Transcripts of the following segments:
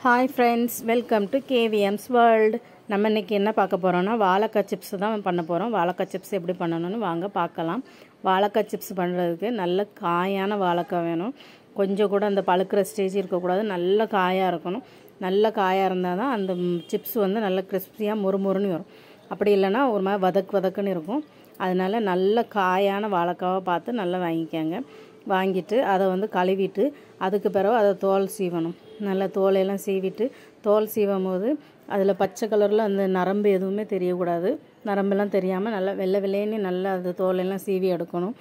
Hi friends, welcome to KVM's World. நம்ம இன்னைக்கு என்ன பார்க்க போறோம்னா வாழைக்காய் சிப்ஸ் தான் பண்ண போறோம். வாழைக்காய் சிப்ஸ் எப்படி பண்ணனும்னு வாங்க பார்க்கலாம். வாழைக்காய் சிப்ஸ் பண்றதுக்கு நல்ல காயான வாழைக்காய் வேணும். கொஞ்சம் கூட அந்த பழுக்கிற ஸ்டேஜ் இருக்க கூடாது. நல்ல காயா இருக்கணும். நல்ல காயா இருந்தா தான் அந்த சிப்ஸ் வந்து நல்ல கிறிஸ்பியா முறுமுறுன்னு வரும். அப்படி இல்லனா ஒரு மாதிரி வதக்குன்னு இருக்கும். அதனால நல்ல காயான வாழைக்காவை பார்த்து நல்லா வாங்கிக்கங்க. வாங்கிட்டு அதை வந்து கழுவிட்டு அதுக்கு பிறகு அதை தோல் சீவணும். நல்லா தோலையெல்லாம் சீவிட்டு தோல் சீவும் போது அதில் பச்சை கலரில் அந்த நரம்பு எதுவுமே தெரியக்கூடாது. நரம்பெல்லாம் தெரியாமல் நல்லா வெள்ளை வெள்ளைன்னு நல்லா அது தோலையெல்லாம் சீவி எடுக்கணும்.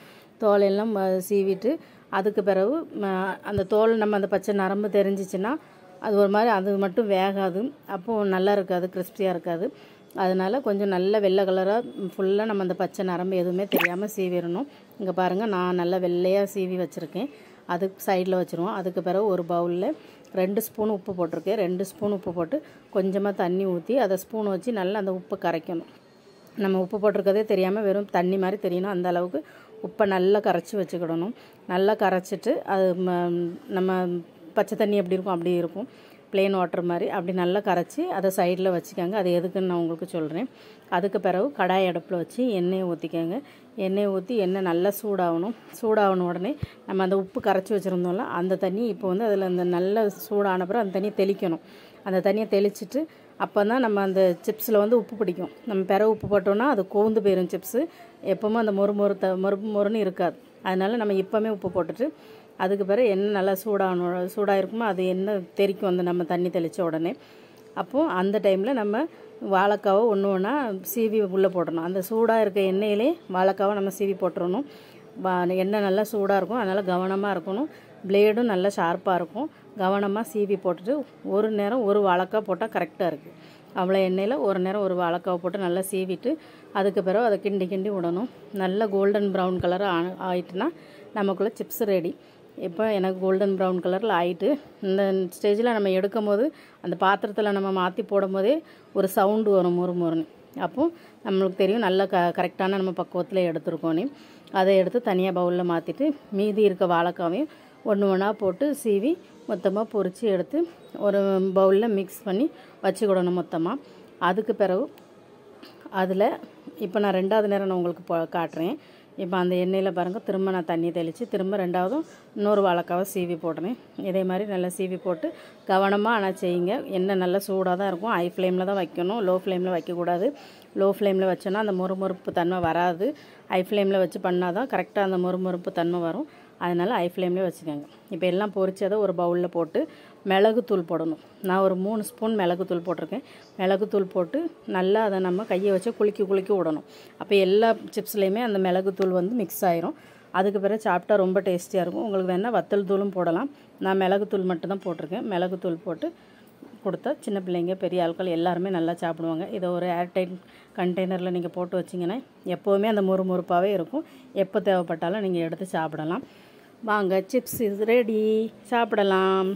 தோலையெல்லாம் சீவிட்டு அதுக்கு பிறகு அந்த தோல் நம்ம அந்த பச்சை நரம்பு தெரிஞ்சிச்சுன்னா அது ஒரு மாதிரி அது மட்டும் வேகாது. அப்போது நல்லா இருக்காது, கிறிஸ்பியாக இருக்காது. அதனால் கொஞ்சம் நல்ல வெள்ளை கலராக ஃபுல்லாக நம்ம அந்த பச்சை நரம்பு எதுவுமே தெரியாமல் சீவிடணும். இங்கே பாருங்கள், நான் நல்லா வெள்ளையாக சீவி வச்சுருக்கேன். அதுக்கு சைடில் வச்சுருவோம். அதுக்கு பிறகு ஒரு பவுலில் 2 ஸ்பூன் உப்பு போட்டிருக்கேன். 2 ஸ்பூன் உப்பு போட்டு கொஞ்சமாக தண்ணி ஊற்றி அதை ஸ்பூன் வச்சு நல்லா அந்த உப்பை கரைக்கணும். நம்ம உப்பு போட்டிருக்கதே தெரியாமல் வெறும் தண்ணி மாதிரி தெரியணும். அந்த அளவுக்கு உப்பை நல்லா கரைச்சி வச்சுக்கிடணும். நல்லா கரைச்சிட்டு அது நம்ம பச்சை தண்ணி எப்படி இருக்கும் அப்படி இருக்கும், ப்ளெயின் வாட்டர் மாதிரி. அப்படி நல்லா கரைச்சி அதை சைடில் வச்சுக்கோங்க. அது எதுக்குன்னு நான் உங்களுக்கு சொல்கிறேன். அதுக்கு பிறகு கடாய் அடுப்பில் வச்சு எண்ணெயை ஊற்றிக்கோங்க. எண்ணெயை ஊற்றி எண்ணெய் நல்லா சூடாகணும் உடனே நம்ம அந்த உப்பு கரைச்சி வச்சுருந்தோம்ல அந்த தண்ணி இப்போ வந்து அதில் அந்த நல்ல சூடான பிறகு அந்த தண்ணியை தெளிக்கணும். அந்த தண்ணியை தெளிச்சிட்டு அப்போ தான் நம்ம அந்த சிப்ஸில் வந்து உப்பு பிடிக்கும். நம்ம பிறகு உப்பு போட்டோன்னா அது கோந்து போயிடும் சிப்ஸு. எப்போவுமே அந்த மொறுன்னு இருக்காது. அதனால் நம்ம இப்போவுமே உப்பு போட்டுட்டு அதுக்கு பிறகு எண்ணெய் நல்லா சூடாக இருக்குமோ அது எண்ணெய் தெறிக்கும் அந்த நம்ம தண்ணி தெளித்த உடனே. அப்போது அந்த டைமில் நம்ம வாழைக்காவை ஒன்றா சீவி உள்ளே போடணும். அந்த சூடாக இருக்க எண்ணெயிலே வாழைக்காவை நம்ம சீவி போட்டுறணும். எண்ணெய் நல்லா சூடாக இருக்கும், அதனால் கவனமாக இருக்கணும். பிளேடும் நல்லா ஷார்ப்பாக இருக்கும். கவனமாக சீவி போட்டுட்டு ஒரு நேரம் ஒரு வாழைக்காய் போட்டால் கரெக்டாக இருக்குது. அவ்வளோ எண்ணெயில் ஒரு நேரம் ஒரு வாழைக்காவை போட்டு நல்லா சீவிட்டு அதுக்கு பிறகு அதை கிண்டி விடணும். நல்லா கோல்டன் ப்ரௌன் கலர் ஆகிட்டுனா நமக்குள்ளே சிப்ஸ் ரெடி. இப்போ எனக்கு கோல்டன் ப்ரௌன் கலரில் ஆகிட்டு இந்த ஸ்டேஜில் நம்ம எடுக்கும் போது அந்த பாத்திரத்தில் நம்ம மாற்றி போடும் போதே ஒரு சவுண்டு வரும் முறுமுறுன்னு. அப்போது நம்மளுக்கு தெரியும் நல்ல கரெக்டான நம்ம பக்குவத்தில் எடுத்துருக்கோன்னு. அதை எடுத்து தனியாக பவுலில் மாற்றிட்டு மீதி இருக்க வாழைக்காவையும் ஒன்றா போட்டு சீவி மொத்தமாக பொரித்து எடுத்து ஒரு பவுலில் மிக்ஸ் பண்ணி வச்சுக்கிடணும் மொத்தமாக. அதுக்கு பிறகு அதில் இப்போ நான் 2வது நேரம் நான் உங்களுக்கு காட்டுறேன். இப்போ அந்த எண்ணெயில் பாருங்கள், திரும்ப நான் தண்ணி தெளித்து திரும்ப 2வதும் இன்னொரு வாழைக்காவை சீவி போடுறேன். இதே மாதிரி நல்லா சீவி போட்டு கவனமாக ஆனால் செய்யுங்க. எண்ணெய் நல்லா சூடாக தான் இருக்கும். ஹை ஃப்ளேமில் தான் வைக்கணும், லோ ஃப்ளேமில் வைக்கக்கூடாது. லோ ஃப்ளேமில் வச்சோன்னா அந்த மொறுமொறுப்பு தன்மை வராது. ஹை ஃப்ளேமில் வச்சு பண்ணால் தான் கரெக்டாக அந்த மொறுமொறுப்பு தன்மை வரும். அதனால் ஹை ஃப்ளேம்லேயே வச்சுக்கோங்க. இப்போ எல்லாம் பொரிச்சதை ஒரு பவுலில் போட்டு மிளகுத்தூள் போடணும். நான் ஒரு 3 ஸ்பூன் மிளகுத்தூள் போட்டிருக்கேன். மிளகுத்தூள் போட்டு நல்லா அதை நம்ம கையை வச்சு குலுக்கி விடணும். அப்போ எல்லா சிப்ஸ்லேயுமே அந்த மிளகுத்தூள் வந்து மிக்ஸ் ஆயிரும். அதுக்கு பிறகு சாப்பிட்டா ரொம்ப டேஸ்டியாக இருக்கும். உங்களுக்கு வேணால் வத்தல் தூளும் போடலாம். நான் மிளகுத்தூள் மட்டும்தான் போட்டிருக்கேன். மிளகுத்தூள் போட்டு கொடுத்தா சின்ன பிள்ளைங்க பெரிய ஆட்கள் எல்லாருமே நல்லா சாப்பிடுவாங்க. இதை ஒரு ஏர்டைட் கண்டெய்னரில் நீங்கள் போட்டு வச்சிங்கன்னா எப்போவுமே அந்த முறுமுறுப்பாகவே இருக்கும். எப்போ தேவைப்பட்டாலும் நீங்கள் எடுத்து சாப்பிடலாம். வாங்க, சிப்ஸ் இது ரெடி, சாப்பிடலாம்.